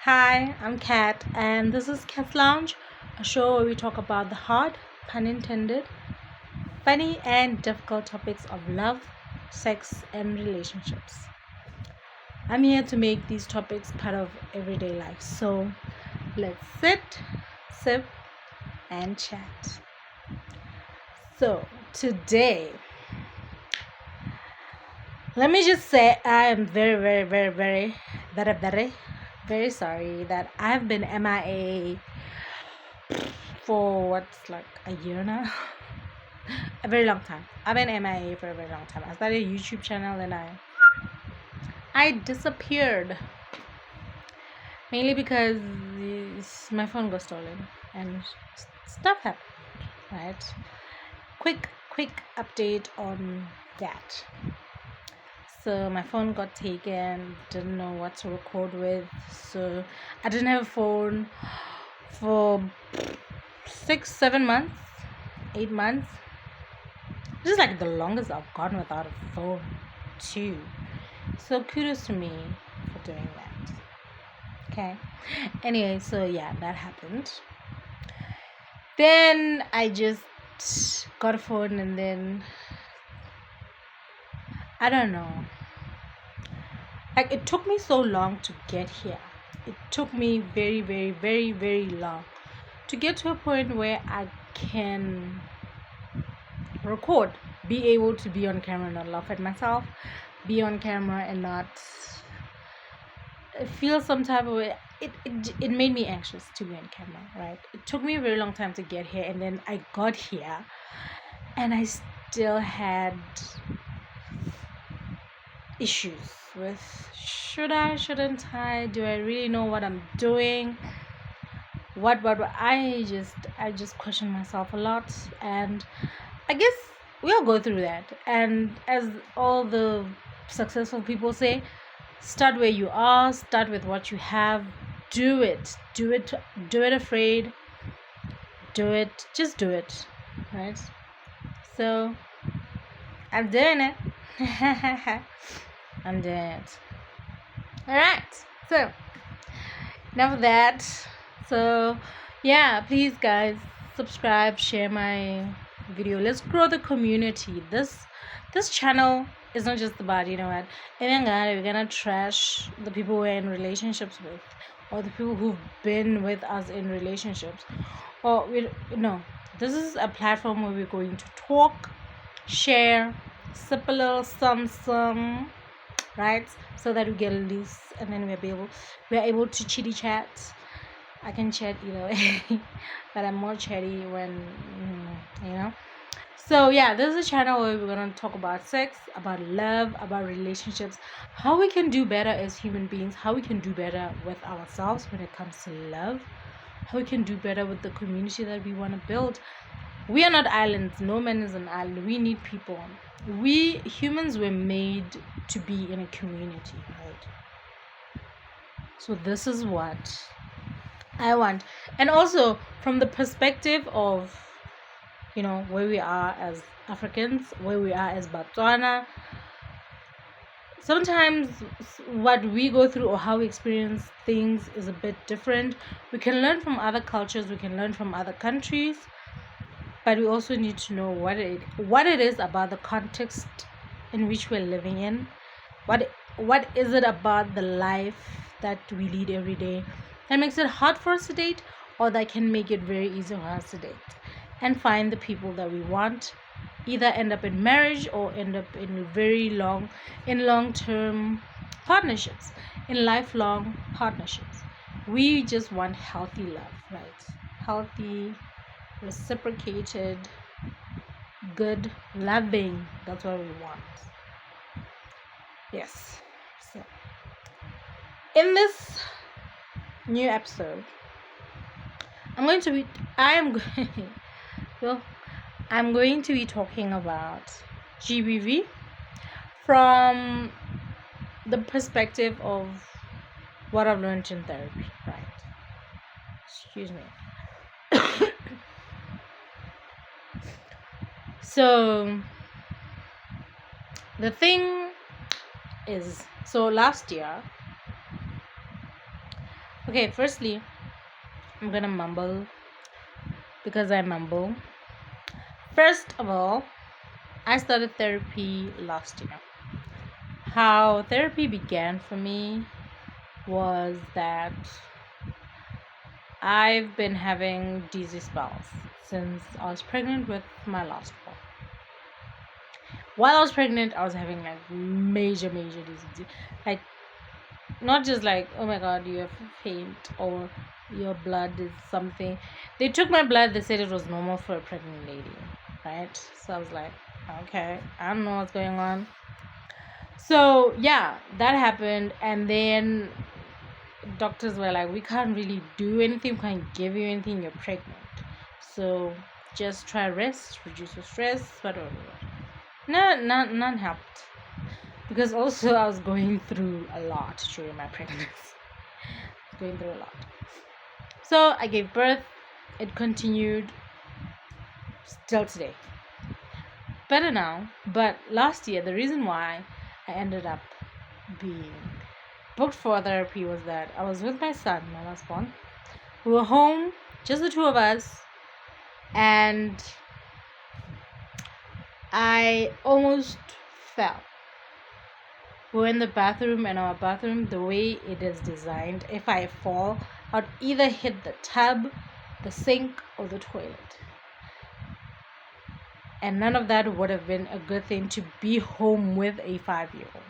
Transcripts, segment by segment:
Hi, I'm Kat, and this is Kat's Lounge, a show where we talk about the hard, pun intended, funny, and difficult topics of love, sex, and relationships. I'm here to make these topics part of everyday life. So let's sit, sip, and chat. So today, let me just say I am very sorry that I've been MIA for what's like a year now. A very long time. I've been MIA for a very long time. I started a YouTube channel and I disappeared mainly because my phone got stolen and stuff happened. Right. Quick update on that. So my phone got taken. Didn't know what to record with. So I didn't have a phone for 6, 7 months, 8 months. This is like the longest I've gone without a phone, too. So kudos to me for doing that. Okay. Anyway, so yeah, that happened. Then I just got a phone and then I don't know. Like it took me so long to get here. It took me very long to get to a point where I can record, be able to be on camera and not laugh at myself, be on camera and not feel some type of way. It made me anxious to be on camera, right? It took me a very long time to get here, and then I got here and I still had issues with shouldn't I, do I really know what I'm doing, what I just question myself a lot. And I guess we all go through that, and as all the successful people say, start where you are, start with what you have, do it afraid, just do it, right? So I'm doing it. I'm doing it. All right, so enough of that. So yeah, please guys, subscribe, share my video. Let's grow the community. This channel is not just about, you know what, even God, we're gonna trash the people we're in relationships with, or the people who've been with us in relationships, or we no, this is a platform where we're going to talk, share, sip a little some, right? So that we get loose and then we're able to chitty chat. I can chat either way, but I'm more chatty when you know. So yeah, this is a channel where we're gonna talk about sex, about love, about relationships, how we can do better as human beings, how we can do better with ourselves when it comes to love, how we can do better with the community that we want to build. We are not islands. No man is an island. We need people. We humans were made to be in a community, right? So this is what I want. And also from the perspective of, where we are as Africans, where we are as Botswana, sometimes what we go through or how we experience things is a bit different. We can learn from other cultures, we can learn from other countries, but we also need to know what it is about the context in which we're living in. What is it about the life that we lead every day that makes it hard for us to date, or that can make it very easy for us to date and find the people that we want, either end up in marriage or end up in long-term partnerships, in lifelong partnerships. We just want healthy love, right? Healthy, reciprocated, good, loving. That's what we want. Yes. So, in this new episode, I'm going to be. I am going. Well, I'm going to be talking about GBV from the perspective of what I've learned in therapy. Right. Excuse me. So the thing is, so last year Okay, firstly, I'm gonna mumble because I mumble. First of all, I started therapy last year. How therapy began for me was that I've been having dizzy spells since I was pregnant with my last one. While I was pregnant, I was having like major dizzy, like not just like, oh my god, you have faint or your blood is something. They took my blood, they said it was normal for a pregnant lady, right? So I was like, okay, I don't know what's going on. So yeah, that happened, and then doctors were like, we can't really do anything, we can't give you anything, you're pregnant. So just try rest, reduce your stress, whatever. No, none helped. Because also I was going through a lot during my pregnancy. Going through a lot. So I gave birth. It continued still today. Better now. But last year, the reason why I ended up being booked for therapy was that I was with my son, my last one. We were home, just the two of us, and I almost fell. We were in the bathroom, and our bathroom, the way it is designed, if I fall, I'd either hit the tub, the sink, or the toilet. And none of that would have been a good thing to be home with a 5-year-old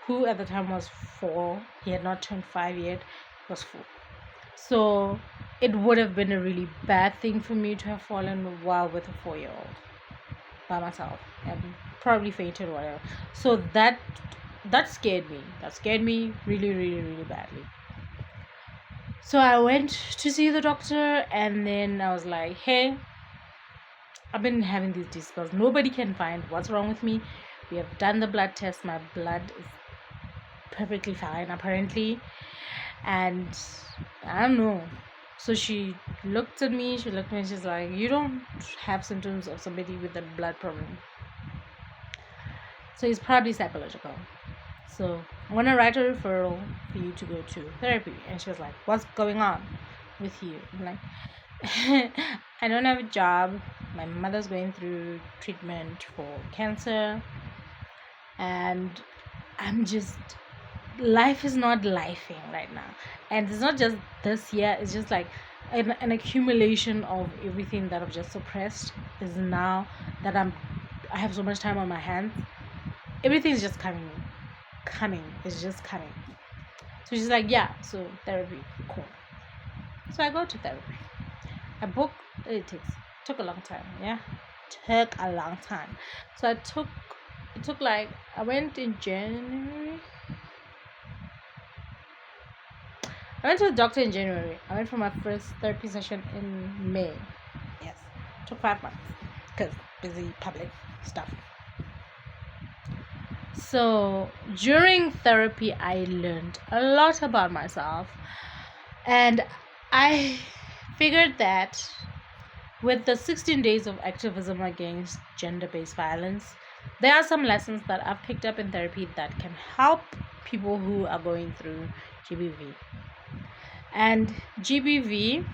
who at the time was 4. He had not turned 5 yet, was 4. So it would have been a really bad thing for me to have fallen while with a 4-year-old by myself and probably fainted or whatever. So that scared me. That scared me really badly. So I went to see the doctor, and then I was like, hey, I've been having these discos. Nobody can find what's wrong with me. We have done the blood test. My blood is perfectly fine, apparently. And I don't know. So she looked at me. She looked at me and she's like, you don't have symptoms of somebody with a blood problem. So it's probably psychological. So I'm going to write a referral for you to go to therapy. And she was like, what's going on with you? I'm like, I don't have a job. My mother's going through treatment for cancer, and I'm just, life is not lifing right now. And it's not just this year, it's just like an accumulation of everything that I've just suppressed. Is now that I have so much time on my hands, everything's just coming, it's just coming. So she's like, yeah, so therapy, cool. So I go to therapy. I book. Took a long time. Yeah, took a long time. So it took like, I went in January. I went to the doctor in January. I went for my first therapy session in May. Yes, took 5 months because busy public stuff. So during therapy, I learned a lot about myself, and I figured that with the 16 days of activism against gender based violence, there are some lessons that I've picked up in therapy that can help people who are going through GBV. And GBV,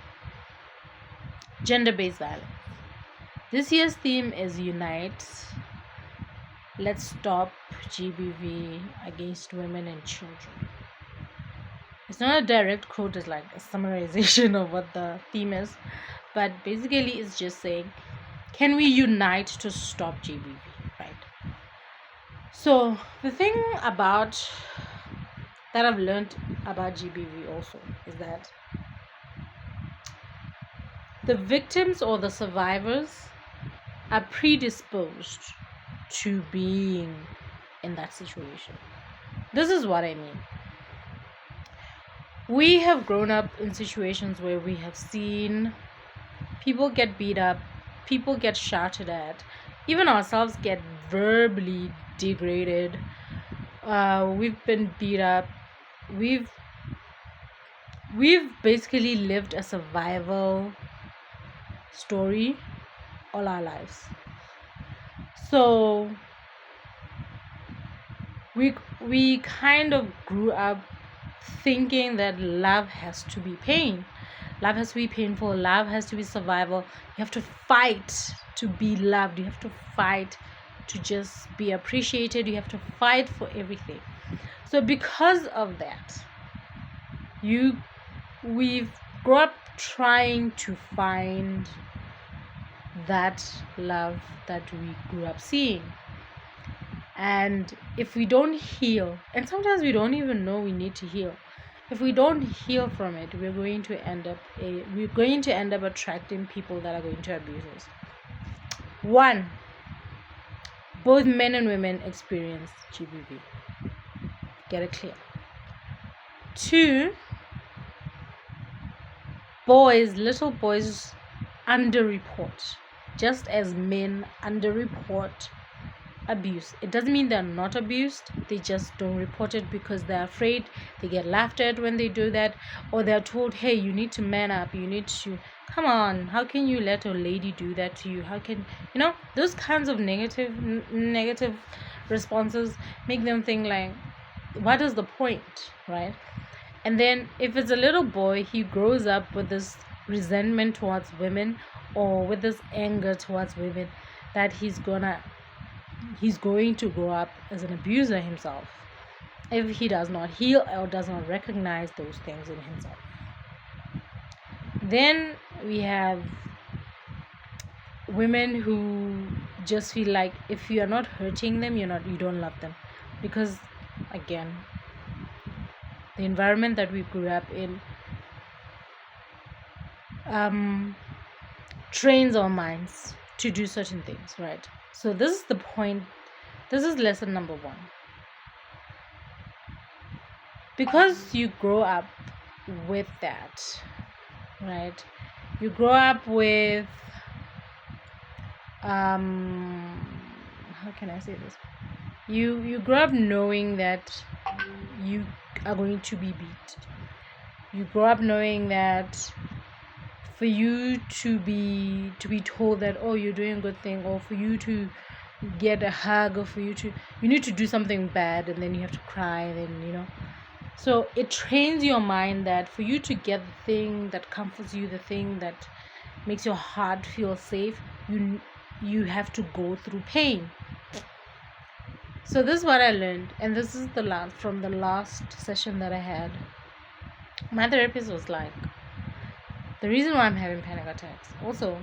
gender based violence. This year's theme is Unite. Let's stop GBV against women and children. It's not a direct quote, it's like a summarization of what the theme is. But basically, it's just saying, can we unite to stop GBV, right? So the thing about that I've learned about GBV also is that the victims or the survivors are predisposed to being in that situation. This is what I mean. We have grown up in situations where we have seen people get beat up, people get shouted at, even ourselves get verbally degraded. We've been beat up. We've basically lived a survival story all our lives. So we kind of grew up thinking that love has to be pain. Love has to be painful. Love has to be survival. You have to fight to be loved. You have to fight to just be appreciated. You have to fight for everything. So because of that, we've grown up trying to find that love that we grew up seeing. And if we don't heal, and sometimes we don't even know we need to heal, if we don't heal from it, we're going to end up attracting people that are going to abuse us. One, both men and women experience GBV. Get it clear. Two, little boys underreport, just as men underreport abuse. It doesn't mean they're not abused, they just don't report it because they're afraid they get laughed at when they do that, or they're told, hey, you need to man up, you need to, come on, how can you let a lady do that to you, how can, those kinds of negative responses make them think like, what is the point, right? And then if it's a little boy, he grows up with this resentment towards women, or with this anger towards women, that he's going to grow up as an abuser himself if he does not heal or does not recognize those things in himself. Then we have women who just feel like if you are not hurting them, you don't love them, because again, the environment that we grew up in trains our minds to do certain things, right? So this is the point. This is lesson number 1. Because you grow up with that, right? You grow up with how can I say this? You grow up knowing that you are going to be beat. You grow up knowing that for you to be told that, oh, you're doing a good thing, or for you to get a hug, or for you need to do something bad, and then you have to cry, and then so it trains your mind that for you to get the thing that comforts you, the thing that makes your heart feel safe, you have to go through pain. So this is what I learned, and this is from the last session that I had. My therapist was like, the reason why I'm having panic attacks, also,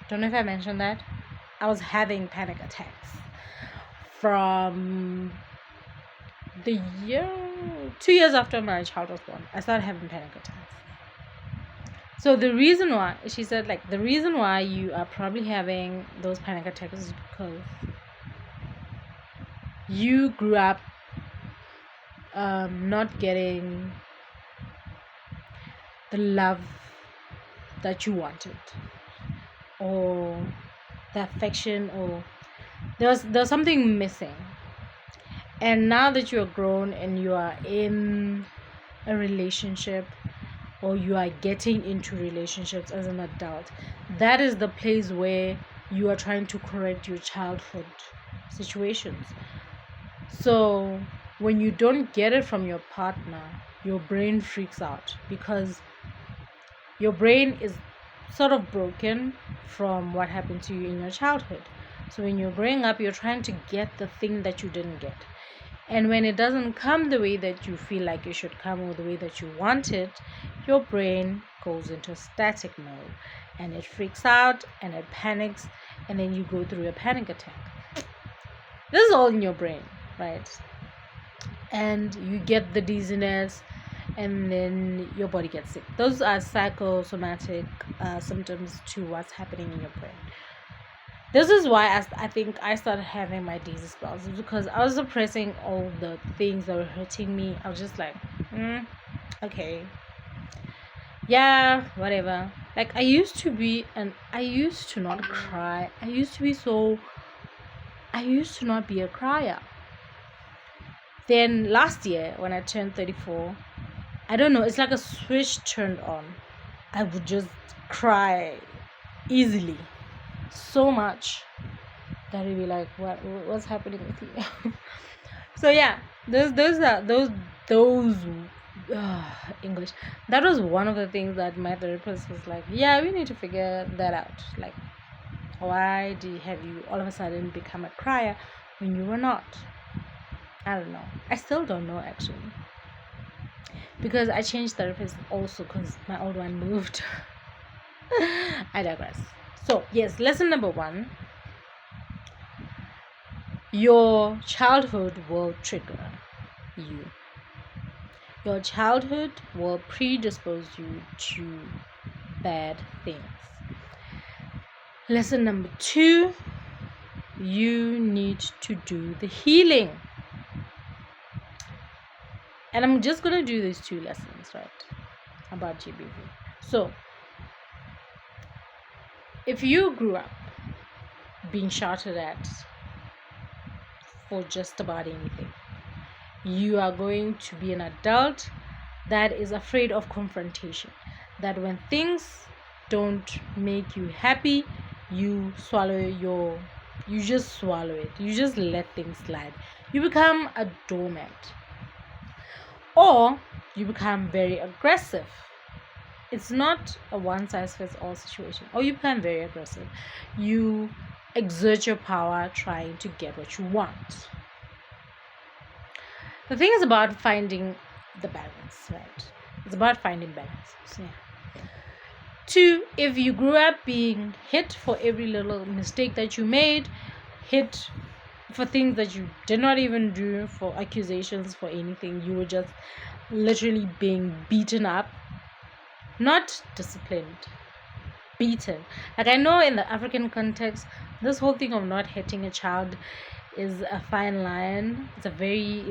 don't know if I mentioned that, I was having panic attacks from the 2 years after my child was born. I started having panic attacks. So the reason why, she said, like, the reason why you are probably having those panic attacks is because you grew up not getting the love that you wanted, or the affection, or there's something missing. And now that you're grown and you are in a relationship, or you are getting into relationships as an adult, that is the place where you are trying to correct your childhood situations. So when you don't get it from your partner, your brain freaks out, because your brain is sort of broken from what happened to you in your childhood. So when you're growing up, you're trying to get the thing that you didn't get. And when it doesn't come the way that you feel like it should come, or the way that you want it, your brain goes into static mode, and it freaks out, and it panics, and then you go through a panic attack. This is all in your brain, right? And you get the dizziness, and then your body gets sick. Those are psychosomatic symptoms to what's happening in your brain. This is why I think I started having my dizzy spells, because I was suppressing all the things that were hurting me. I was just like, okay, yeah, whatever. Like, I used to not cry. I used to not be a crier. Then last year, when I turned 34, I don't know, it's like a switch turned on. I would just cry easily, so much that I'd be like, what's happening with you? So yeah, those English. That was one of the things that my therapist was like, yeah, we need to figure that out. Like, why have you all of a sudden become a crier when you were not? I don't know. I still don't know actually. Because I changed therapists also because my old one moved. I digress. So, yes, lesson number 1. Your childhood will trigger you. Your childhood will predispose you to bad things. Lesson number 2, you need to do the healing. And I'm just going to do these 2 lessons, right, about GBV. So, if you grew up being shouted at for just about anything, you are going to be an adult that is afraid of confrontation. That when things don't make you happy, you just swallow it. You just let things slide. You become a doormat. Or you become very aggressive. It's not a one-size-fits-all situation. Or you become very aggressive. You exert your power trying to get what you want. The thing is about finding the balance, right? It's about finding balance. So, yeah. 2, if you grew up being hit for every little mistake that you made, hit for things that you did not even do, for accusations, for anything, you were just literally being beaten up, not disciplined, beaten. Like, I know in the African context, this whole thing of not hitting a child is a fine line. There's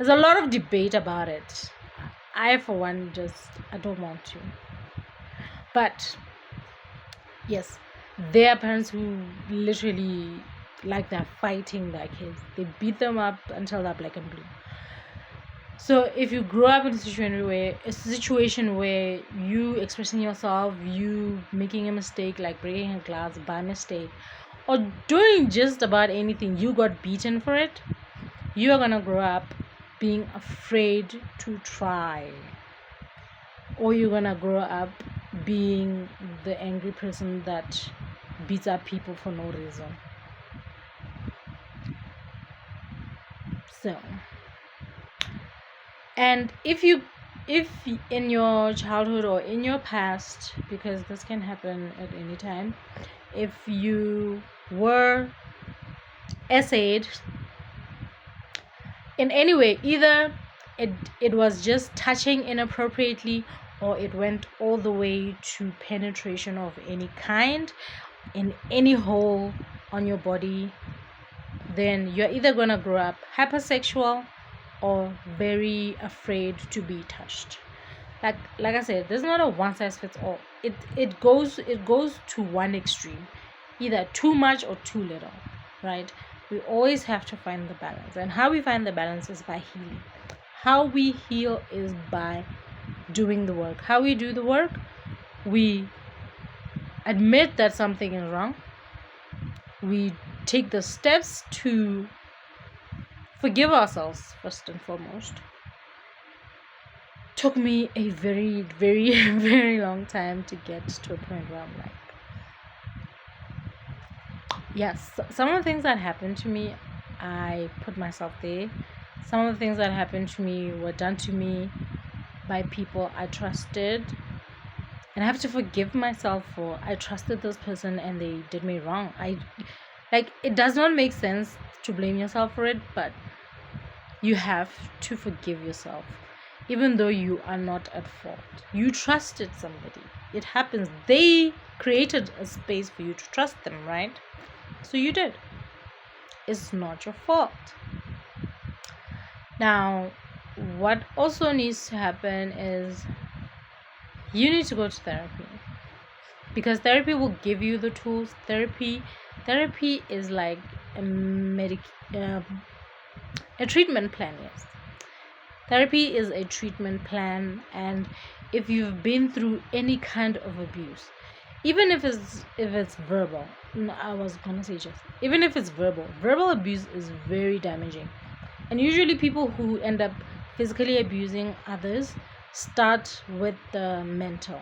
a lot of debate about it. I, for one, I don't want to. But yes, there are parents who literally, like, they're fighting their kids. They beat them up until they're black and blue. So if you grow up in a situation where you expressing yourself, you making a mistake, like breaking a glass by mistake, or doing just about anything, you got beaten for it, you are gonna grow up being afraid to try. Or you're gonna grow up being the angry person that beats up people for no reason. So, and if in your childhood or in your past, because this can happen at any time, if you were essayed in any way, either it was just touching inappropriately, or it went all the way to penetration of any kind in any hole on your body, then you're either gonna grow up hypersexual or very afraid to be touched. Like I said, there's not a one size fits all. It goes to one extreme, either too much or too little, right? We always have to find the balance, and how we find the balance is by healing. How we heal is by doing the work. How we do the work, we admit that something is wrong. We take the steps to forgive ourselves first and foremost. Took me a very, very, very long time to get to a point where I'm like, yes, some of the things that happened to me, I put myself there. Some of the things that happened to me were done to me by people I trusted, and I have to forgive myself for I trusted this person and they did me wrong. It does not make sense to blame yourself for it, but you have to forgive yourself, even though you are not at fault. You trusted somebody. It happens. They created a space for you to trust them, right? So you did. It's not your fault. Now, what also needs to happen is you need to go to therapy, because therapy will give you the tools. Therapy is like a treatment plan. Yes, therapy is a treatment plan, and if you've been through any kind of abuse, even if it's verbal, no, I was gonna say just even if it's verbal abuse is very damaging, and usually people who end up physically abusing others start with the mental,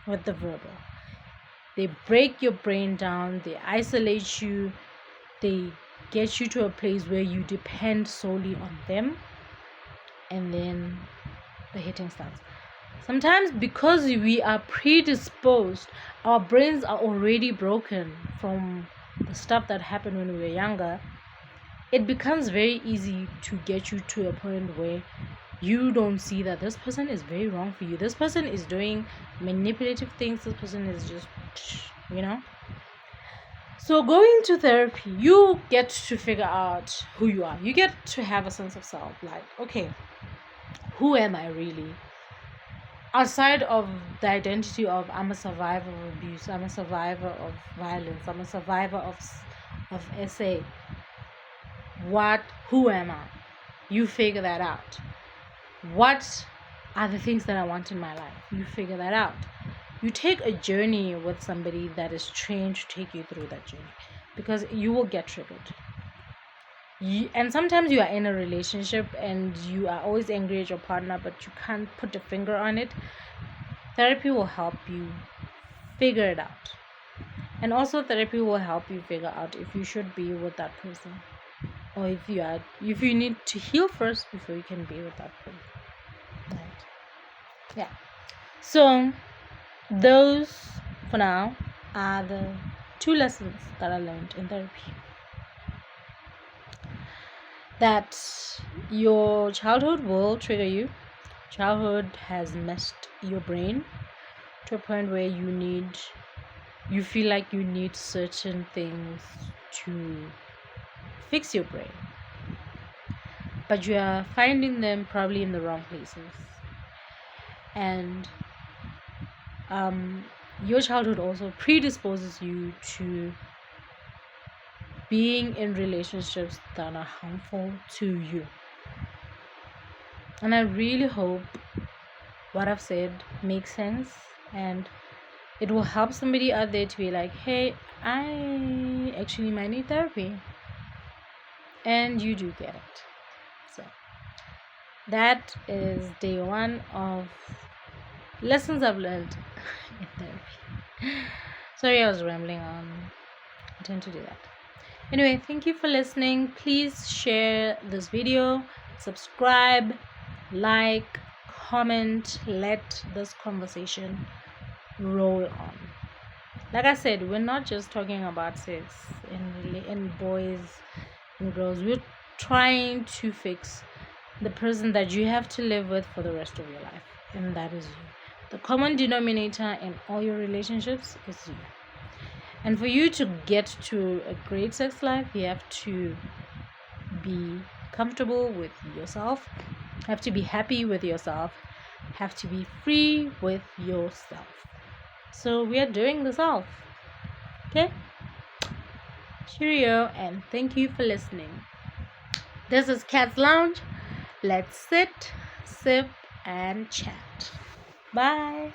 with the verbal. They break your brain down, they isolate you, they get you to a place where you depend solely on them, and then the hitting starts. Sometimes, because we are predisposed, our brains are already broken from the stuff that happened when we were younger. It becomes very easy to get you to a point where you don't see that this person is very wrong for you. This person is doing manipulative things. This person is just, you know. So going to therapy, you get to figure out who you are. You get to have a sense of self. Like, okay, who am I really? Outside of the identity of I'm a survivor of abuse, I'm a survivor of violence, I'm a survivor of SA. Who am I? You figure that out. What are the things that I want in my life? You figure that out. You take a journey with somebody that is trained to take you through that journey, because you will get triggered. And sometimes you are in a relationship and you are always angry at your partner, but you can't put a finger on it. Therapy will help you figure it out. And also therapy will help you figure out if you should be with that person, or if you need to heal first before you can be with that person. Right. Yeah. So those for now are the 2 lessons that I learned in therapy. That your childhood will trigger you. Childhood has messed your brain to a point where you feel like you need certain things to fix your brain, but you are finding them probably in the wrong places. And your childhood also predisposes you to being in relationships that are harmful to you. And I really hope what I've said makes sense, and it will help somebody out there to be like, hey, I actually might need therapy. And you do get it. So that is day 1 of lessons I've learned in therapy. Sorry, I was rambling on. I tend to do that. Anyway, thank you for listening. Please share this video, subscribe, like, comment, let this conversation roll on. Like I said, we're not just talking about sex in boys and girls. We're trying to fix the person that you have to live with for the rest of your life, and that is you. The common denominator in all your relationships is you. And for you to get to a great sex life, you have to be comfortable with yourself, have to be happy with yourself, have to be free with yourself. So we are doing this off. Okay? Cheerio, and thank you for listening. This is Cat's Lounge. Let's sit, sip, and chat. Bye.